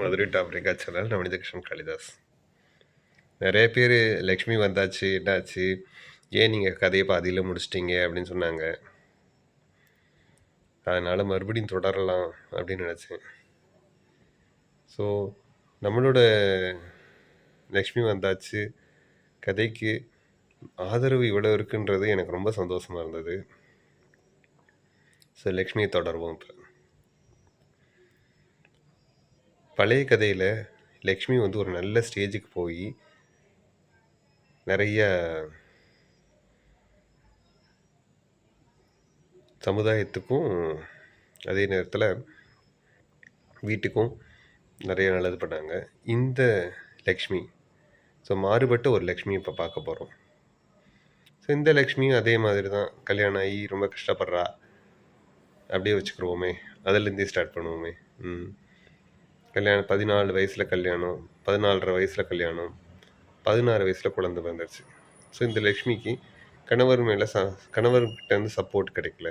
Madurai top Rekha channel Navaneethakrishnan Kalidas. நிறைய பேர் லக்ஷ்மி வந்தாச்சு என்னாச்சு, ஏன் நீங்கள் கதையை பாதியில் முடிச்சிட்டீங்க அப்படின்னு சொன்னாங்க. அதனால் மறுபடியும் தொடரலாம் அப்படின்னு நினச்சேன். ஸோ நம்மளோட லக்ஷ்மி வந்தாச்சு கதைக்கு ஆதரவு இவ்வளோ இருக்குன்றது எனக்கு ரொம்ப சந்தோஷமாக இருந்தது. ஸோ லக்ஷ்மியை தொடருவோம். இப்போ பழைய கதையில் லக்ஷ்மி வந்து ஒரு நல்ல ஸ்டேஜுக்கு போய் நிறைய சமுதாயத்துக்கும் அதே நேரத்தில் வீட்டுக்கும் நிறைய நல்லது பண்ணாங்க. இந்த லக்ஷ்மி ஸோ மாறுபட்ட ஒரு லக்ஷ்மி இப்போ பார்க்க போகிறோம். ஸோ இந்த லக்ஷ்மியும் அதே மாதிரி தான் கல்யாணம் ஆகி ரொம்ப கஷ்டப்படுறா அப்படியே வச்சுக்கிருவோமே, அதிலேருந்தே ஸ்டார்ட் பண்ணுவோமே. கல்யாணம் 14 வயசில் கல்யாணம், 14.5 வயசில் கல்யாணம், 16 வயசில் குழந்தை பிறந்துருச்சு. ஸோ இந்த லக்ஷ்மிக்கு கணவர் மேலே கணவர்கிட்ட இருந்து சப்போர்ட் கிடைக்கல.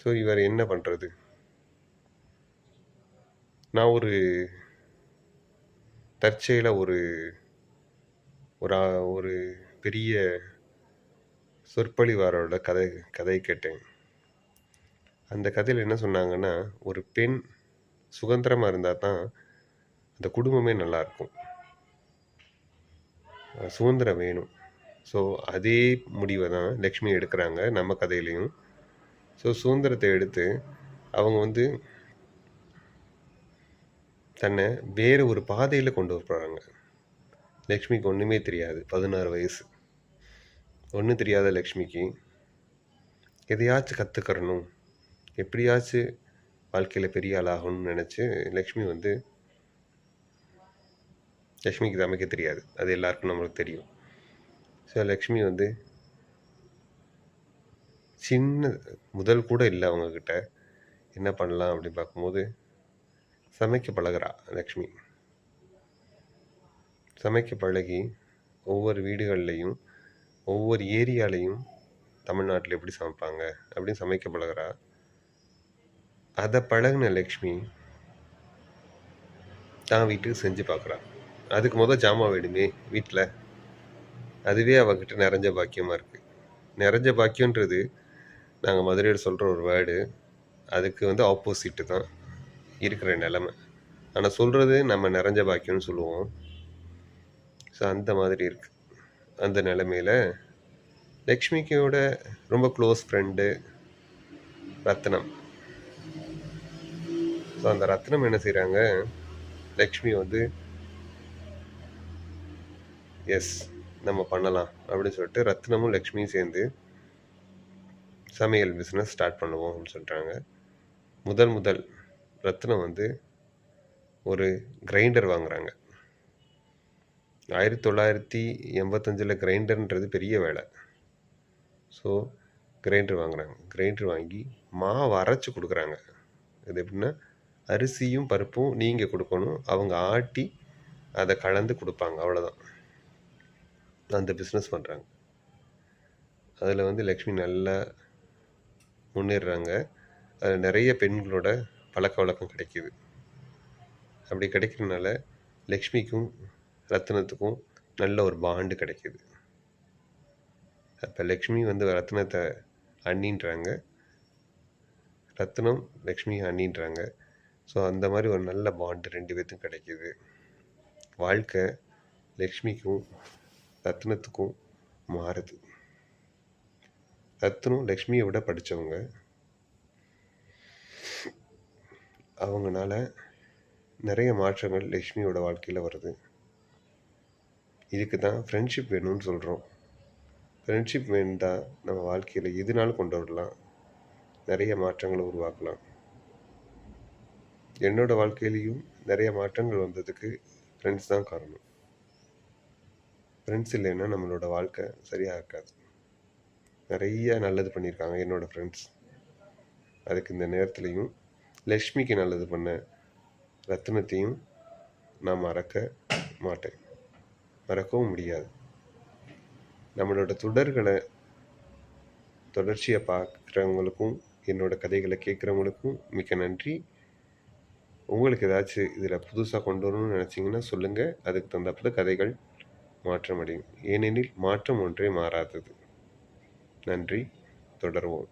ஸோ இவர் என்ன பண்ணுறது? நான் ஒரு தற்செயலாக ஒரு ஒரு பெரிய சொற்பொழிவாரோட கதை கேட்டேன். அந்த கதையில் என்ன சொன்னாங்கன்னா, ஒரு பெண் சுதந்திரமாக இருந்தால் தான் அந்த குடும்பமே நல்லாயிருக்கும். சுதந்திரம் வேணும். ஸோ அதே முடிவை தான் லக்ஷ்மி எடுக்கிறாங்க நம்ம கதையிலையும். ஸோ சுதந்திரத்தை எடுத்து அவங்க வந்து தன்னை வேறு ஒரு பாதையில் கொண்டு போகிறாங்க. லக்ஷ்மிக்கு ஒன்றுமே தெரியாது, 16 வயசு. ஒன்றும் தெரியாத லக்ஷ்மிக்கு எதையாச்சும் கற்றுக்கிறணும், எப்படியாச்சும் வாழ்க்கையில் பெரிய ஆளாகணும்னு நினச்சி லக்ஷ்மிக்கு சமைக்க தெரியாது, அது எல்லாருக்கும் நம்மளுக்கு தெரியும். ஸோ லக்ஷ்மி வந்து சின்ன முதல் கூட இல்லை அவங்கக்கிட்ட. என்ன பண்ணலாம் அப்படின்னு பார்க்கும்போது சமைக்க பழகிறா லக்ஷ்மி. சமைக்க பழகி ஒவ்வொரு வீடுகள்லையும் ஒவ்வொரு ஏரியாலையும் தமிழ்நாட்டில் எப்படி சமைப்பாங்க அப்படின்னு சமைக்க பழகிறா. அதை பழகின லக்ஷ்மி தான் வீட்டுக்கு செஞ்சு பார்க்குறா. அதுக்கு ஜாமான் வேணுமே வீட்டில். அதுவே அவகிட்ட நிறைஞ்ச பாக்கியமாக இருக்குது. நிறைஞ்ச பாக்கியன்றது நாங்கள் மதுரையில் சொல்கிற ஒரு வேர்டு. அதுக்கு ஆப்போசிட்டு தான் இருக்கிற நிலமை. ஆனால் சொல்கிறது நம்ம நிறைஞ்ச பாக்கியம்னு சொல்லுவோம். ஸோ அந்த மாதிரி இருக்குது. அந்த நிலைமையில் லக்ஷ்மிக்கோட ரொம்ப க்ளோஸ் ஃப்ரெண்டு ரத்னம். ஸோ அந்த ரத்னம் என்ன செய்கிறாங்க, லக்ஷ்மி எஸ் நம்ம பண்ணலாம் அப்படின்னு சொல்லிட்டு ரத்னமும் லக்ஷ்மியும் சேர்ந்து சமையல் பிஸ்னஸ் ஸ்டார்ட் பண்ணுவோம் அப்படின்னு சொல்கிறாங்க. முதல் ரத்னம் ஒரு கிரைண்டர் வாங்குகிறாங்க. 1985 கிரைண்டர்ன்றது பெரிய வேலை. ஸோ கிரைண்டர் வாங்குகிறாங்க. கிரைண்டர் வாங்கி மாவு அரைச்சி கொடுக்குறாங்க. இது எப்படின்னா, அரிசியும் பருப்பும் நீங்கள் கொடுக்கணும், அவங்க ஆட்டி அதை கலந்து கொடுப்பாங்க, அவ்வளோதான். அந்த பிஸ்னஸ் பண்ணுறாங்க. அதில் லக்ஷ்மி நல்லா முன்னேறுறாங்க. அதில் நிறைய பெண்களோட பழக்க வழக்கம் கிடைக்கிது. அப்படி கிடைக்கிறதுனால லக்ஷ்மிக்கும் ரத்னத்துக்கும் நல்ல ஒரு பாண்டு கிடைக்கிது. அப்போ லக்ஷ்மி ரத்னத்தை அண்ணின்றாங்க, ரத்னம் லக்ஷ்மி அண்ணின்றாங்க. ஸோ அந்த மாதிரி ஒரு நல்ல பாண்டு 2 பேர்த்துக்கும் கிடைக்கிது. வாழ்க்கை லக்ஷ்மிக்கும் ரத்னத்துக்கும் மாறுது. ரத்னம் லக்ஷ்மியை விட படித்தவங்க. அவங்களால நிறைய மாற்றங்கள் லக்ஷ்மியோட வாழ்க்கையில் வருது. இதுக்கு தான் ஃப்ரெண்ட்ஷிப் வேணும்னு சொல்கிறோம். ஃப்ரெண்ட்ஷிப் வேணும்தான் நம்ம வாழ்க்கையில் எதுனாலும் கொண்டு வரலாம், நிறைய மாற்றங்களை உருவாக்கலாம். என்னோடய வாழ்க்கையிலையும் நிறைய மாற்றங்கள் வந்ததுக்கு ஃப்ரெண்ட்ஸ் தான் காரணம். ஃப்ரெண்ட்ஸ் இல்லைன்னா நம்மளோட வாழ்க்கை சரியாக இருக்காது. நிறைய நல்லது பண்ணியிருக்காங்க என்னோடய ஃப்ரெண்ட்ஸ். அதுக்கு இந்த நேரத்துலையும் லக்ஷ்மிக்கு நல்லது பண்ண ரத்னத்தையும் நான் மறக்க மாட்டேன், மறக்கவும் முடியாது. நம்மளோட தொடர்ச்சியை பார்க்குறவங்களுக்கும் என்னோடய கதைகளை கேட்குறவங்களுக்கும் மிக்க நன்றி. உங்களுக்கு ஏதாச்சும் இதில் புதுசாக கொண்டு வரணும்னு நினச்சிங்கன்னா சொல்லுங்கள். அதுக்கு தகுந்தாப்புல கதைகள் மாற்றமடையும். ஏனெனில் மாற்றம் ஒன்றே மாறாதது. நன்றி. தொடருவோம்.